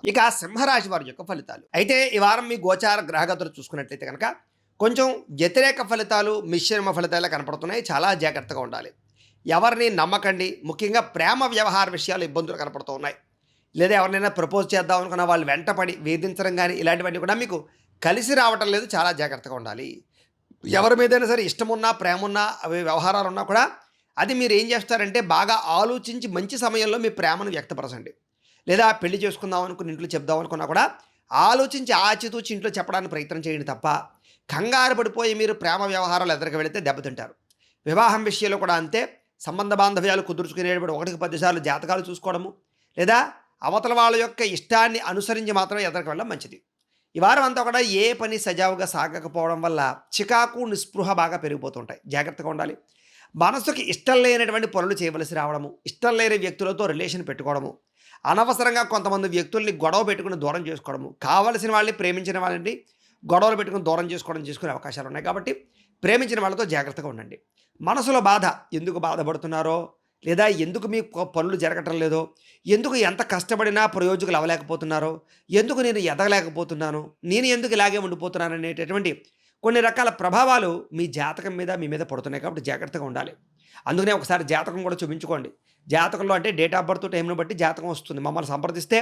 ఇక సింహరాశి వారి యొక్క ఫలితాలు అయితే ఈ వారం మీ గోచార గ్రహగతులు చూసుకున్నట్లయితే కనుక కొంచెం వ్యతిరేక ఫలితాలు మిశ్రమ ఫలితాలు కనపడుతున్నాయి. చాలా జాగ్రత్తగా ఉండాలి. ఎవరిని నమ్మకండి. ముఖ్యంగా ప్రేమ వ్యవహార విషయాలు ఇబ్బందులు కనపడుతూ ఉన్నాయి. లేదా ఎవరినైనా ప్రపోజ్ చేద్దాం అనుకున్న వాళ్ళు వెంటపడి వేధించడం కానీ ఇలాంటివన్నీ కూడా మీకు కలిసి రావటం లేదు. చాలా జాగ్రత్తగా ఉండాలి. ఎవరి మీదైనా సరే ఇష్టమున్నా ప్రేమ అవి వ్యవహారాలు ఉన్నా కూడా అది మీరు ఏం చేస్తారంటే బాగా ఆలోచించి మంచి సమయంలో మీ ప్రేమను వ్యక్తపరచండి. లేదా పెళ్లి చేసుకుందాం అనుకుని ఇంట్లో చెప్దాం అనుకున్నా కూడా ఆలోచించి ఆచితూచి ఇంట్లో చెప్పడానికి ప్రయత్నం చేయండి తప్ప కంగారు పడిపోయి మీరు ప్రేమ వ్యవహారాలు ఎదురుకు వెళితే దెబ్బతింటారు. వివాహం విషయంలో కూడా అంతే. సంబంధ బాంధవ్యాలు కుదుర్చుకునేటప్పుడు 1కి 10 సార్లు జాతకాలు చూసుకోవడము లేదా అవతల వాళ్ళ యొక్క ఇష్టాన్ని అనుసరించి మాత్రం ఎదురుకు వెళ్ళడం మంచిది. ఈ వారం అంతా కూడా ఏ పని సజావుగా సాగకపోవడం వల్ల చికాకు నిస్పృహ బాగా పెరిగిపోతుంటాయి. జాగ్రత్తగా ఉండాలి. మనసుకి ఇష్టం లేనటువంటి పనులు చేయవలసి రావడము, ఇష్టం లేని వ్యక్తులతో రిలేషన్ పెట్టుకోవడము, అనవసరంగా కొంతమంది వ్యక్తుల్ని గొడవ పెట్టుకుని దూరం చేసుకోవడము, కావలసిన వాళ్ళని ప్రేమించిన వాళ్ళని గొడవలు పెట్టుకుని దూరం చేసుకునే అవకాశాలు ఉన్నాయి. కాబట్టి ప్రేమించిన వాళ్ళతో జాగ్రత్తగా ఉండండి. మనసులో బాధ ఎందుకు బాధపడుతున్నారో లేదా ఎందుకు మీ పనులు జరగటం లేదో, ఎందుకు ఎంత కష్టపడినా ప్రయోజకులు అవ్వలేకపోతున్నారో, ఎందుకు నేను ఎదగలేకపోతున్నాను, నేను ఎందుకు ఇలాగే ఉండిపోతున్నాను అనేటటువంటి కొన్ని రకాల ప్రభావాలు మీ జాతకం మీద మీ మీద పడుతున్నాయి. కాబట్టి జాగ్రత్తగా ఉండాలి. అందుకనే ఒకసారి జాతకం కూడా చూపించుకోండి. జాతకంలో అంటే డేట్ ఆఫ్ బర్త్ టైంను బట్టి జాతకం వస్తుంది. మమ్మల్ని సంప్రదిస్తే